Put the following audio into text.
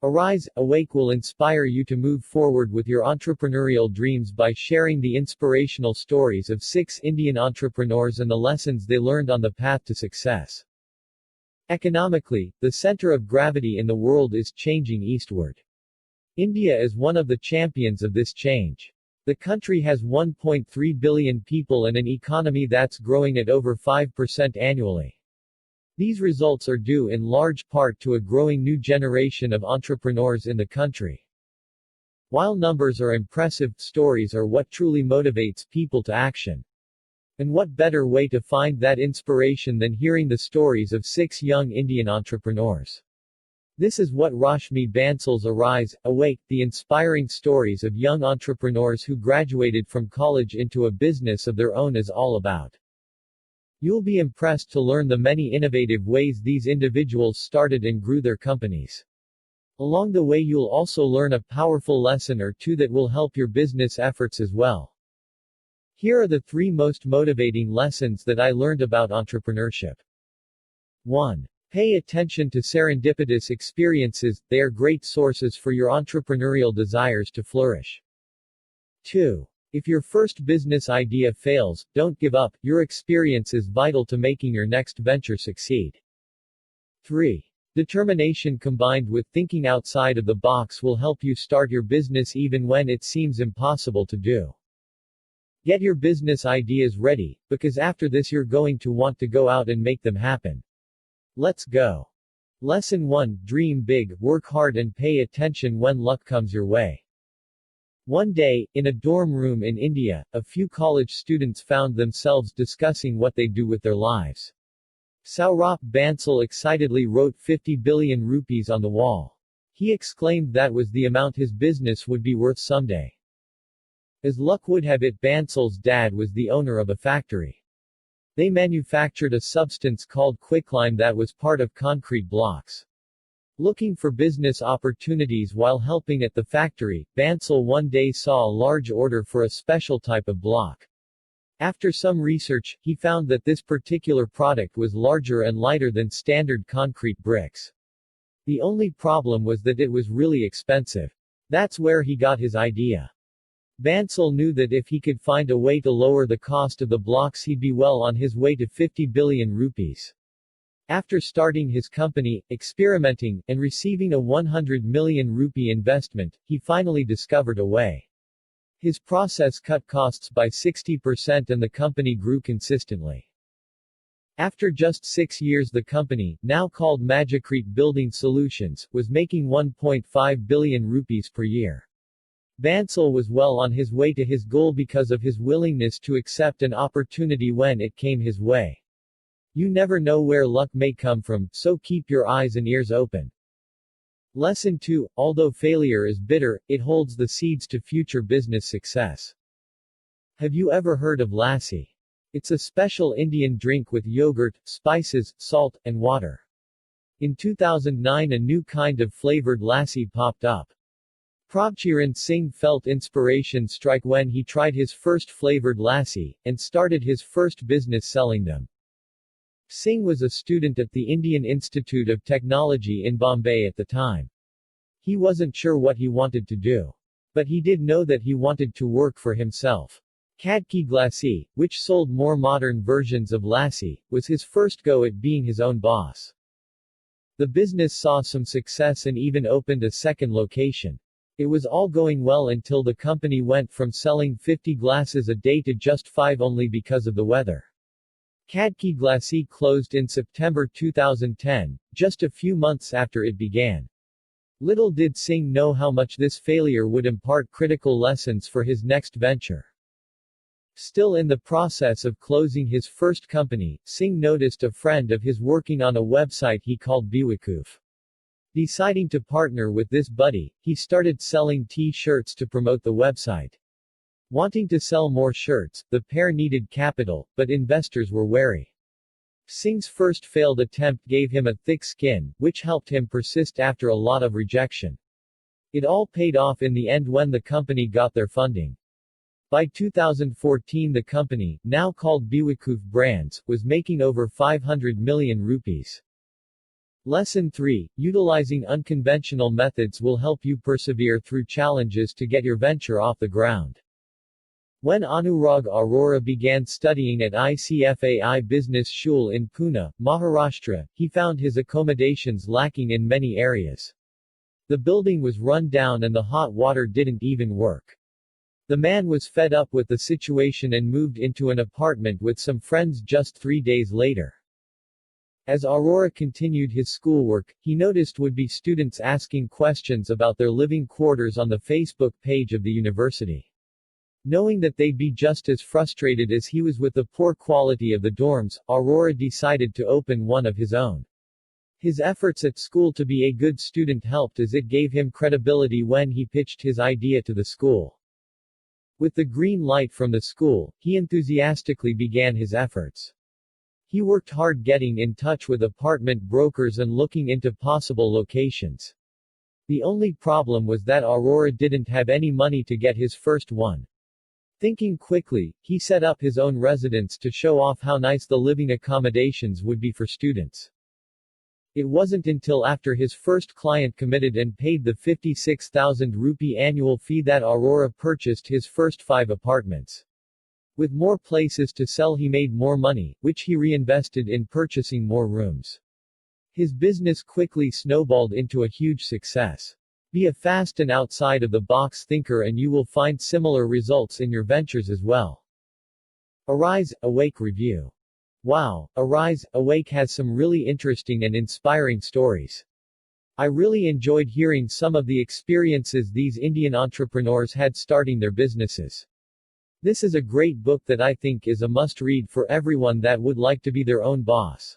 Arise, Awake will inspire you to move forward with your entrepreneurial dreams by sharing the inspirational stories of 6 Indian entrepreneurs and the lessons they learned on the path to success. Economically, the center of gravity in the world is changing eastward. India is one of the champions of this change. The country has 1.3 billion people and an economy that's growing at over 5% annually. These results are due in large part to a growing new generation of entrepreneurs in the country. While numbers are impressive, stories are what truly motivates people to action. And what better way to find that inspiration than hearing the stories of 6 young Indian entrepreneurs? This is what Rashmi Bansal's Arise, Awake, the inspiring stories of young entrepreneurs who graduated from college into a business of their own is all about. You'll be impressed to learn the many innovative ways these individuals started and grew their companies. Along the way you'll also learn a powerful lesson or two that will help your business efforts as well. Here are the 3 most motivating lessons that I learned about entrepreneurship. 1. Pay attention to serendipitous experiences, they are great sources for your entrepreneurial desires to flourish. 2. If your first business idea fails, don't give up, your experience is vital to making your next venture succeed. 3. Determination combined with thinking outside of the box will help you start your business even when it seems impossible to do. Get your business ideas ready, because after this you're going to want to go out and make them happen. Let's go. Lesson 1. Dream big, work hard and pay attention when luck comes your way. One day, in a dorm room in India, a few college students found themselves discussing what they'd do with their lives. Saurabh Bansal excitedly wrote 50 billion rupees on the wall. He exclaimed that was the amount his business would be worth someday. As luck would have it, Bansal's dad was the owner of a factory. They manufactured a substance called quicklime that was part of concrete blocks. Looking for business opportunities while helping at the factory, Bansal one day saw a large order for a special type of block. After some research, he found that this particular product was larger and lighter than standard concrete bricks. The only problem was that it was really expensive. That's where he got his idea. Bansal knew that if he could find a way to lower the cost of the blocks he'd be well on his way to 50 billion rupees. After starting his company, experimenting, and receiving a 100 million rupee investment, he finally discovered a way. His process cut costs by 60% and the company grew consistently. After just 6 years the company, now called Magicrete Building Solutions, was making 1.5 billion rupees per year. Bansal was well on his way to his goal because of his willingness to accept an opportunity when it came his way. You never know where luck may come from, so keep your eyes and ears open. Lesson 2. Although failure is bitter, it holds the seeds to future business success. Have you ever heard of lassi? It's a special Indian drink with yogurt, spices, salt, and water. In 2009 a new kind of flavored lassi popped up. Prabchiran Singh felt inspiration strike when he tried his first flavored lassi, and started his first business selling them. Singh was a student at the Indian Institute of Technology in Bombay at the time. He wasn't sure what he wanted to do. But he did know that he wanted to work for himself. Khadki Glassi, which sold more modern versions of lassi, was his first go at being his own boss. The business saw some success and even opened a second location. It was all going well until the company went from selling 50 glasses a day to just 5 only because of the weather. Khadki Glassi closed in September 2010, just a few months after it began. Little did Singh know how much this failure would impart critical lessons for his next venture. Still in the process of closing his first company, Singh noticed a friend of his working on a website he called Bewakoof. Deciding to partner with this buddy, he started selling T-shirts to promote the website. Wanting to sell more shirts, the pair needed capital, but investors were wary. Singh's first failed attempt gave him a thick skin, which helped him persist after a lot of rejection. It all paid off in the end when the company got their funding. By 2014 the company, now called Biwakuf Brands, was making over 500 million rupees. Lesson 3. Utilizing unconventional methods will help you persevere through challenges to get your venture off the ground. When Anurag Arora began studying at ICFAI Business School in Pune, Maharashtra, he found his accommodations lacking in many areas. The building was run down and the hot water didn't even work. The man was fed up with the situation and moved into an apartment with some friends just 3 days later. As Aurora continued his schoolwork, he noticed would-be students asking questions about their living quarters on the Facebook page of the university. Knowing that they'd be just as frustrated as he was with the poor quality of the dorms, Aurora decided to open one of his own. His efforts at school to be a good student helped as it gave him credibility when he pitched his idea to the school. With the green light from the school, he enthusiastically began his efforts. He worked hard getting in touch with apartment brokers and looking into possible locations. The only problem was that Aurora didn't have any money to get his first one. Thinking quickly, he set up his own residence to show off how nice the living accommodations would be for students. It wasn't until after his first client committed and paid the 56,000 rupee annual fee that Aurora purchased his first 5 apartments. With more places to sell he made more money, which he reinvested in purchasing more rooms. His business quickly snowballed into a huge success. Be a fast and outside-of-the-box thinker and you will find similar results in your ventures as well. Arise, Awake Review. Wow, Arise, Awake has some really interesting and inspiring stories. I really enjoyed hearing some of the experiences these Indian entrepreneurs had starting their businesses. This is a great book that I think is a must-read for everyone that would like to be their own boss.